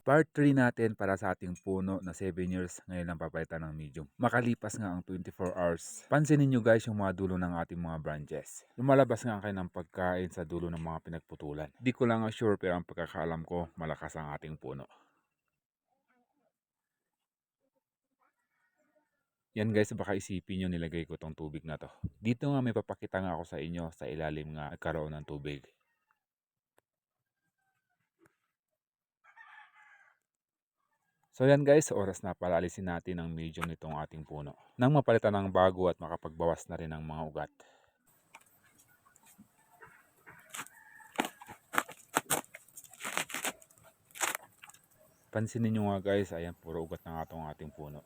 Part 3 natin para sa ating puno na 7 years ngayon lang papalitan ng medium. Makalipas nga ang 24 hours. Pansinin nyo guys yung mga dulo ng ating mga branches. Lumalabas nga kayo ng pagkain sa dulo ng mga pinagputulan. Di ko lang sure pero ang pagkakaalam ko malakas ang ating puno. Yan guys, baka isipin nyo nilagay ko tong tubig na to. Dito nga may papakita nga ako sa inyo sa ilalim nga nagkaroon ng tubig. So yan guys, oras na para alisin natin ang medium nitong ating puno. Nang mapalitan ng bago at makapagbawas na rin ng mga ugat. Pansinin nyo nga guys, ayan puro ugat na nga itong ating puno.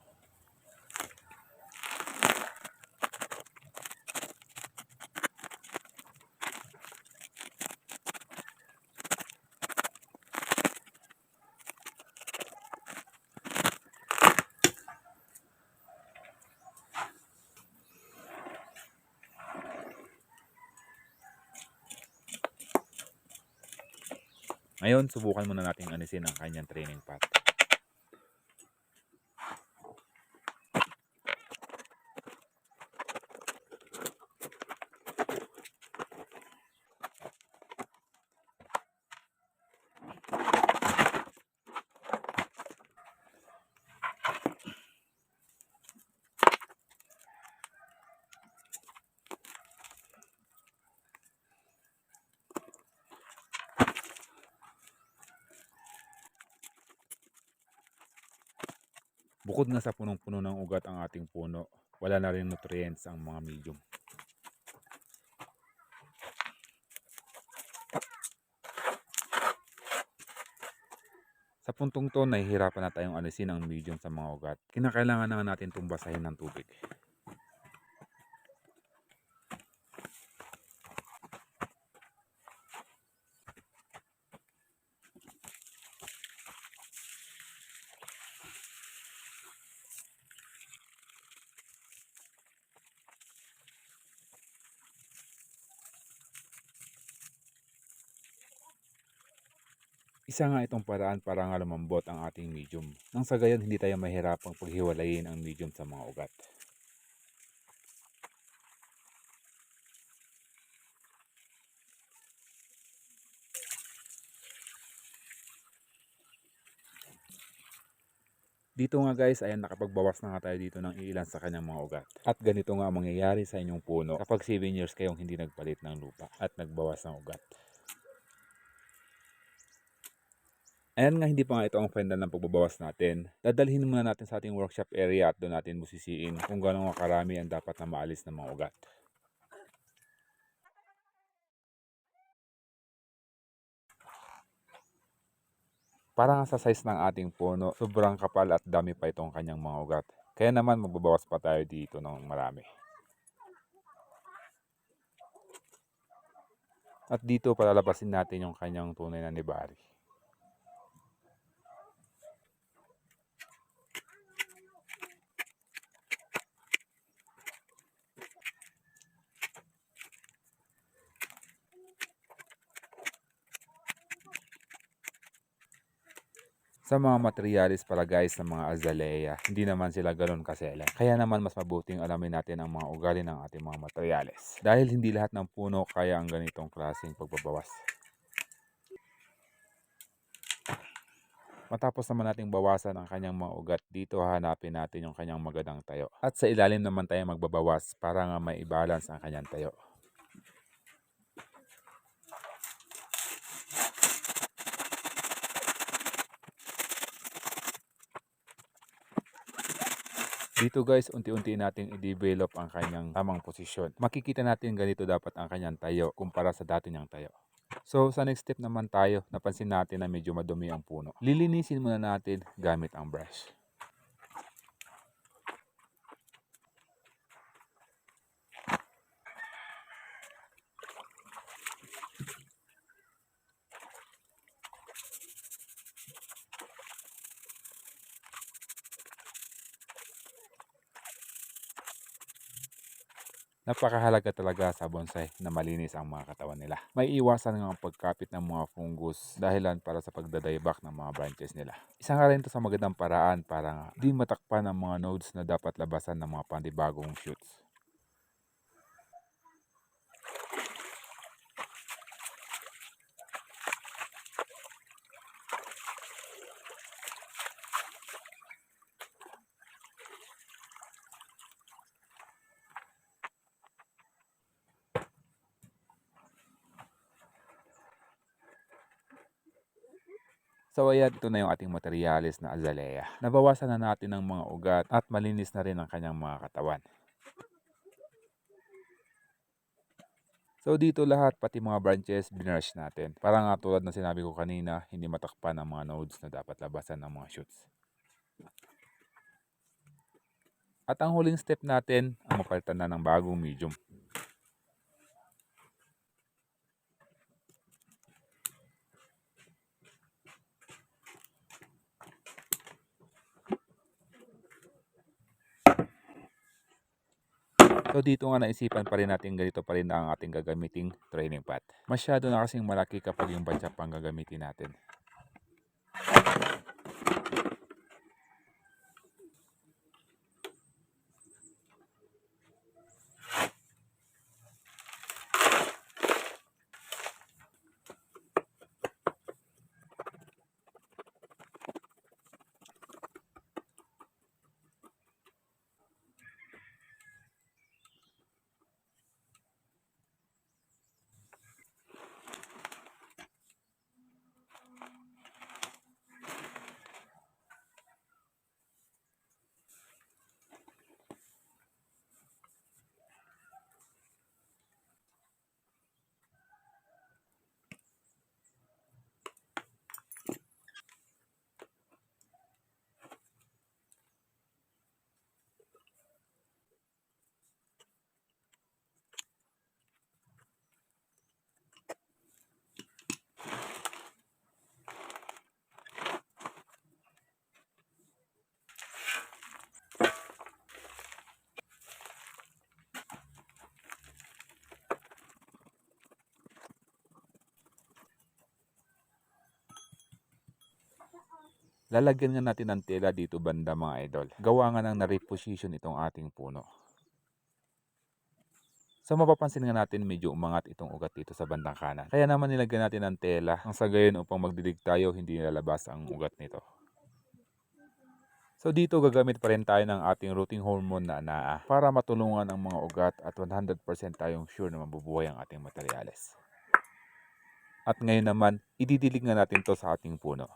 Ngayon, subukan muna natin anisin ang kanyang training pot. Bukod nga sa punong-puno ng ugat ang ating puno, wala na rin nutrients ang mga medium. Sa puntong to, nahihirapan na tayong alisin ang medium sa mga ugat. Kinakailangan na natin itong basahin ng tubig. Isa nga itong paraan para nga lumambot ang ating medium. Nang sa gayon, hindi tayo mahirapang paghiwalayin ang medium sa mga ugat. Dito nga guys, ayan nakapagbawas na nga tayo dito ng ilan sa kanyang mga ugat. At ganito nga ang mangyayari sa inyong puno kapag 7 years kayong hindi nagpalit ng lupa at nagbawas ng ugat. Ayan nga, hindi pa nga ito ang final ng pagbabawas natin. Dadalhin muna natin sa ating workshop area at doon natin busisiin kung gano'ng karami ang dapat na maalis ng mga ugat. Para nga sa size ng ating puno, sobrang kapal at dami pa itong kanyang mga ugat. Kaya naman magbabawas pa tayo dito ng marami. At dito palalabasin natin yung kanyang tunay na nibari. Sa mga materialis pala guys ng mga azalea, hindi naman sila ganoon kasela. Kaya naman mas mabuting alamin natin ang mga ugali ng ating mga materialis. Dahil hindi lahat ng puno kaya ang ganitong klaseng pagbabawas. Matapos naman nating bawasan ang kanyang mga ugat, dito hahanapin natin yung kanyang magandang tayo. At sa ilalim naman tayo magbabawas para nga may i-balance ang kanyang tayo. Dito guys, unti-unti nating i-develop ang kanyang tamang posisyon. Makikita natin ganito dapat ang kanyang tayo kumpara sa dati niyang tayo. So sa next step naman tayo, napansin natin na medyo madumi ang puno. Lilinisin muna natin gamit ang brush. Napakahalaga talaga sa bonsai na malinis ang mga katawan nila. May iwasan nga ang pagkapit ng mga fungus dahilan para sa pagdadayback ng mga branches nila. Isa nga rin ito sa magandang paraan para nga di matakpan ang mga nodes na dapat labasan ng mga panibagong shoots. So ayan, ito na yung ating materyales na azalea. Nabawasan na natin ng mga ugat at malinis na rin ang kanyang mga katawan. So dito lahat, pati mga branches, binarush natin. Para nga tulad ng sinabi ko kanina, hindi matakpan ang mga nodes na dapat labasan ng mga shoots. At ang huling step natin, ang mapalitan na ng bagong medium. So dito nga naisipan pa rin natin ganito pa rin ang ating gagamiting training pot. Masyado na kasing malaki kapag yung batya pang gagamitin natin. Lalagyan nga natin ng tela dito banda mga idol. Gawa nga ng na-reposition itong ating puno. So mapapansin nga natin medyo umangat itong ugat dito sa bandang kanan. Kaya naman nilagyan natin ng tela ang sa gayon upang magdidig tayo hindi lalabas ang ugat nito. So dito gagamit pa rin tayo ng ating rooting hormone na NAA para matulungan ang mga ugat at 100% tayong sure na mabubuhay ang ating materyales. At ngayon naman, ididilig nga natin to sa ating puno.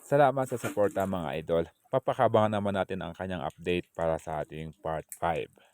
Salamat sa suporta mga idol. Papakabangan naman natin ang kanyang update para sa ating part 5.